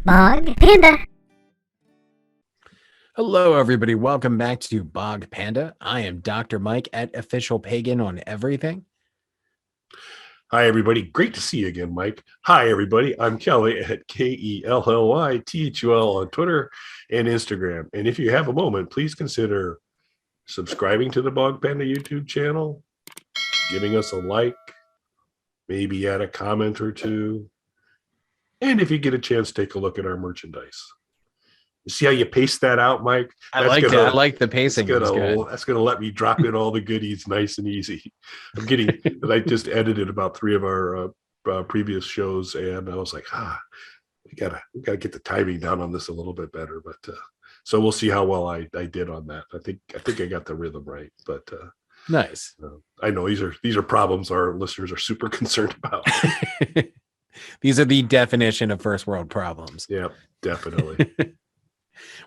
Bog Panda. Hello, everybody. Welcome back to Bog Panda. I am Dr. Mike at Official Pagan on everything. Hi, everybody. Great to see you again, Mike. Hi, everybody. I'm Kelly at KELLYTHUL on Twitter and Instagram. And if you have a moment, please consider subscribing to the Bog Panda YouTube channel, giving us a like, maybe add a comment or two. And if you get a chance, take a look at our merchandise. You see how you pace that out, Mike? I like it. I like the pacing. That's gonna let me drop in all the goodies nice and easy. I just edited about 3 of our previous shows, and I was like, we gotta get the timing down on this a little bit better. But so we'll see how well I did on that. I think I got the rhythm right. But nice. I know these are problems our listeners are super concerned about. These are the definition of first world problems. Yeah, definitely.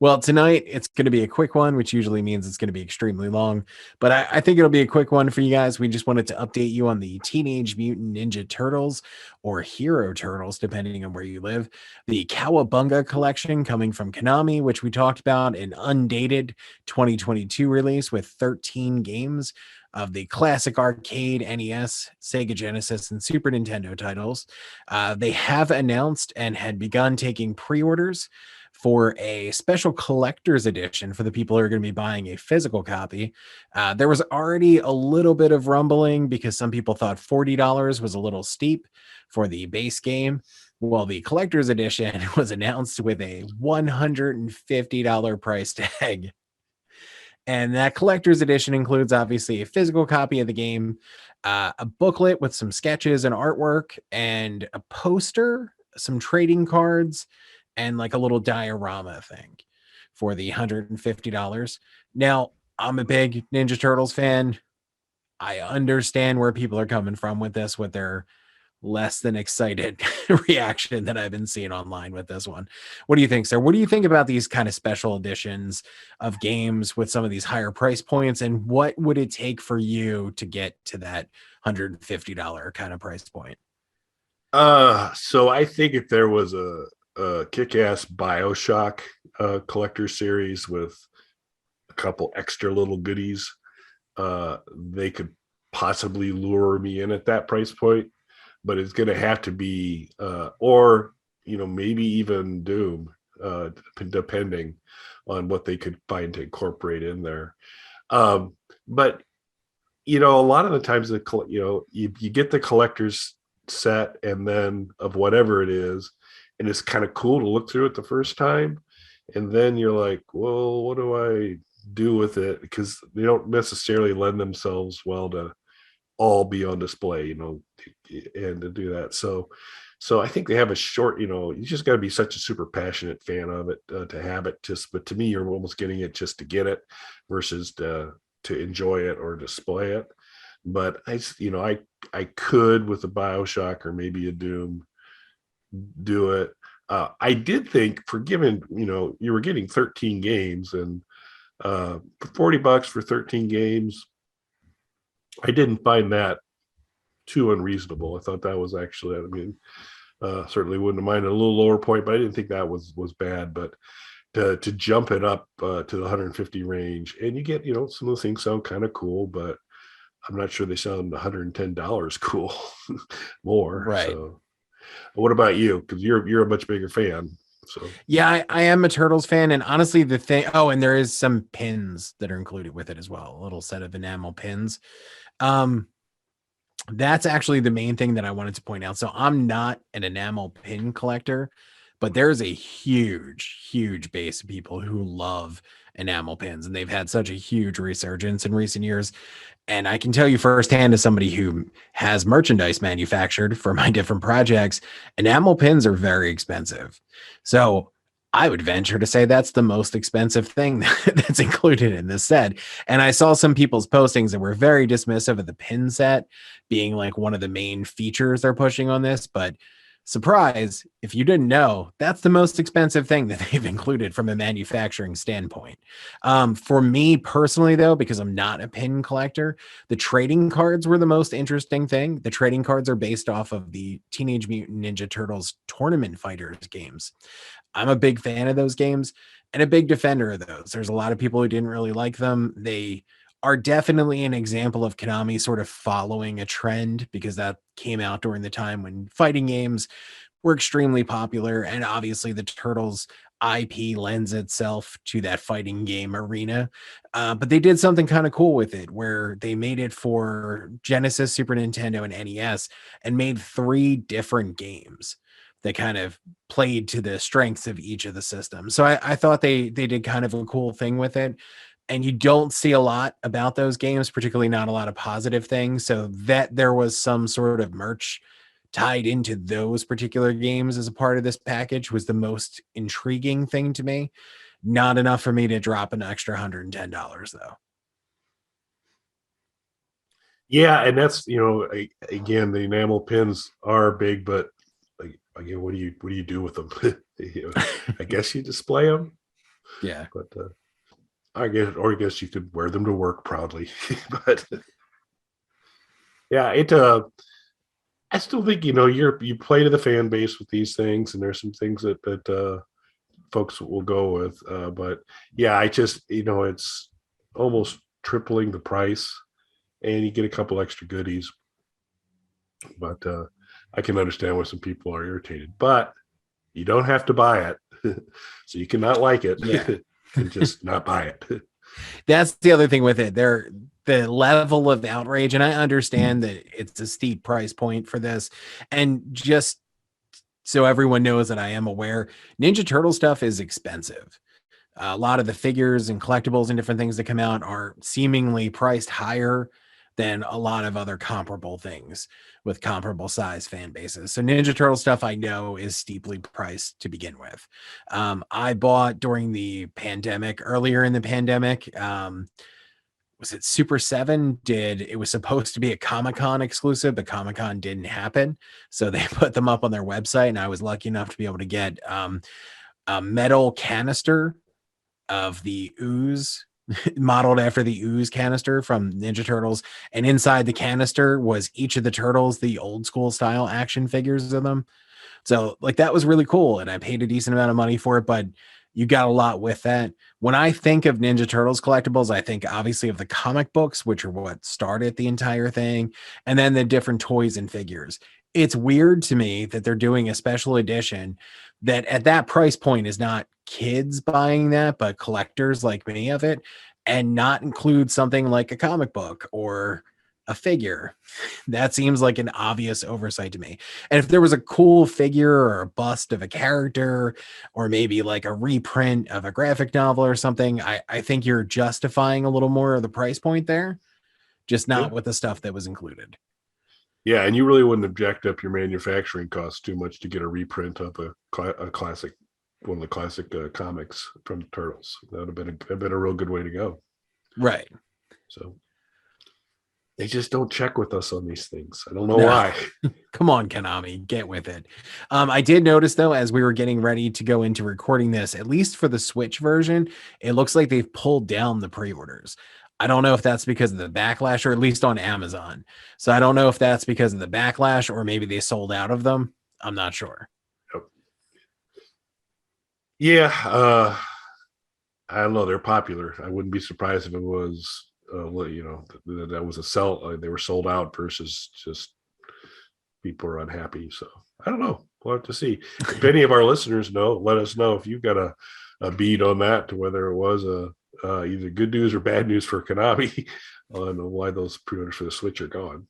Well, tonight it's going to be a quick one, which usually means it's going to be extremely long, but I think it'll be a quick one for you guys. We just wanted to update you on the Teenage Mutant Ninja Turtles, or Hero Turtles, depending on where you live. The Cowabunga collection coming from Konami, which we talked about, an undated 2022 release with 13 games of the classic arcade, NES, Sega Genesis, and Super Nintendo titles. They have announced and had begun taking pre-orders for a special collector's edition for the people who are going to be buying a physical copy. There was already a little bit of rumbling because some people thought $40 was a little steep for the base game. Well, the collector's edition was announced with a $150 price tag. And that collector's edition includes, obviously, a physical copy of the game, a booklet with some sketches and artwork, and a poster, some trading cards, and like a little diorama thing for the $150. Now, I'm a big Ninja Turtles fan. I understand where people are coming from with this, with their less than excited reaction that I've been seeing online with this one. What do you think, sir? What do you think about these kind of special editions of games with some of these higher price points? And what would it take for you to get to that $150 kind of price point? So I think if there was a kick-ass BioShock collector series with a couple extra little goodies, they could possibly lure me in at that price point, but it's going to have to be or maybe even Doom, depending on what they could find to incorporate in there. But a lot of the times you get the collector's set, and then of whatever it is, and it's kind of cool to look through it the first time. And then you're like, well, what do I do with it? Because they don't necessarily lend themselves well to all be on display, and to do that. So I think they have a short, you just got to be such a super passionate fan of it to have it. But to me, you're almost getting it just to get it versus to enjoy it or display it. But I could, with a BioShock or maybe a Doom, do it. I did think, for given you were getting 13 games, and for $40 for 13 games, I didn't find that too unreasonable. I thought that was actually, certainly wouldn't have minded a little lower point, but I didn't think that was bad. But to jump it up to the 150 range, and you get some of the things sound kind of cool, but I'm not sure they sound $110 cool more. Right. So what about you? Because you're a much bigger fan. So yeah, I am a Turtles fan, and honestly, the thing. Oh, and there is some pins that are included with it as well. A little set of enamel pins. That's actually the main thing that I wanted to point out. So I'm not an enamel pin collector, but there's a huge base of people who love enamel pins, and they've had such a huge resurgence in recent years. And I can tell you firsthand, as somebody who has merchandise manufactured for my different projects, enamel pins are very expensive. So I would venture to say that's the most expensive thing that's included in this set. And I saw some people's postings that were very dismissive of the pin set being like one of the main features they're pushing on this. But Surprise, if you didn't know, that's the most expensive thing that they've included from a manufacturing standpoint. For me personally, though, because I'm not a pin collector, the trading cards were the most interesting thing. The trading cards are based off of the Teenage Mutant Ninja Turtles Tournament Fighters games. I'm a big fan of those games and a big defender of those. There's a lot of people who didn't really like them. They are definitely an example of Konami sort of following a trend because that came out during the time when fighting games were extremely popular. And obviously, the Turtles IP lends itself to that fighting game arena. But they did something kind of cool with it where they made it for Genesis, Super Nintendo, and NES and made 3 different games that kind of played to the strengths of each of the systems. So I thought they did kind of a cool thing with it. And you don't see a lot about those games, particularly not a lot of positive things. So that there was some sort of merch tied into those particular games as a part of this package was the most intriguing thing to me. Not enough for me to drop an extra $110 though. Yeah, and that's again, the enamel pins are big, but again, what do you do with them? I guess you display them. Yeah, but I guess you could wear them to work proudly. But yeah, I still think you play to the fan base with these things, and there's some things that folks will go with. But yeah, I just it's almost tripling the price, and you get a couple extra goodies. But I can understand why some people are irritated, but you don't have to buy it. So you cannot like it. Yeah. And just not buy it. That's the other thing with it. The level of outrage, and I understand that it's a steep price point for this. And just so everyone knows that I am aware, Ninja Turtle stuff is expensive. A lot of the figures and collectibles and different things that come out are seemingly priced higher than a lot of other comparable things with comparable size fan bases. So Ninja Turtle stuff I know is steeply priced to begin with. I bought during the pandemic, earlier in the pandemic. Was it Super 7? It was supposed to be a Comic-Con exclusive, but Comic-Con didn't happen. So they put them up on their website, and I was lucky enough to be able to get a metal canister of the ooze modeled after the ooze canister from Ninja Turtles. And inside the canister was each of the turtles, the old school style action figures of them. So like that was really cool. And I paid a decent amount of money for it, but you got a lot with that. When I think of Ninja Turtles collectibles, I think obviously of the comic books, which are what started the entire thing, and then the different toys and figures. It's weird to me that they're doing a special edition that at that price point is not kids buying that, but collectors like me of it, and not include something like a comic book or a figure. That seems like an obvious oversight to me. And if there was a cool figure or a bust of a character, or maybe like a reprint of a graphic novel or something, I think you're justifying a little more of the price point there, just not Yeah. with the stuff that was included. Yeah, and you really wouldn't object up your manufacturing costs too much to get a reprint of a classic, one of the classic comics from the Turtles. That would have been a real good way to go. Right. So they just don't check with us on these things. I don't know why. Come on, Konami, get with it. I did notice though, as we were getting ready to go into recording this, at least for the Switch version, it looks like they've pulled down the pre-orders. I don't know if that's because of the backlash, or at least on Amazon. So I don't know if that's because of the backlash or maybe they sold out of them. I'm not sure. Yeah, I don't know. They're popular. I wouldn't be surprised if it was, that was a sell. They were sold out versus just people are unhappy. So I don't know. We'll have to see. If any of our listeners know, let us know if you've got a bead on that, to whether it was either good news or bad news for Konami on why those pre-orders for the Switch are gone.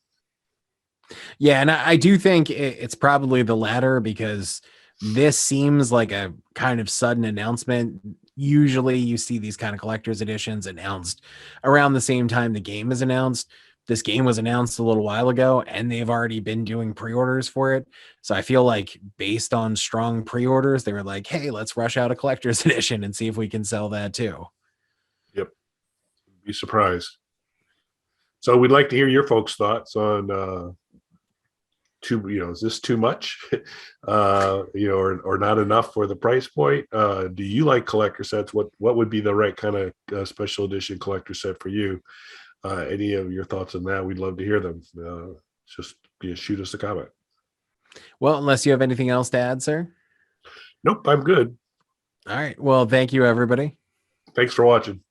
Yeah, and I do think it's probably the latter, because this seems like a kind of sudden announcement. Usually you see these kind of collector's editions announced around the same time the game is announced. This game was announced a little while ago, and they've already been doing pre-orders for it. So I feel like based on strong pre-orders, they were like, hey, let's rush out a collector's edition and see if we can sell that too. Yep. Be surprised. So we'd like to hear your folks' thoughts on is this too much? Or not enough for the price point? Do you like collector sets? What would be the right kind of special edition collector set for you? Any of your thoughts on that? We'd love to hear them. Just shoot us a comment. Well, unless you have anything else to add, sir. Nope, I'm good. All right. Well, thank you, everybody. Thanks for watching.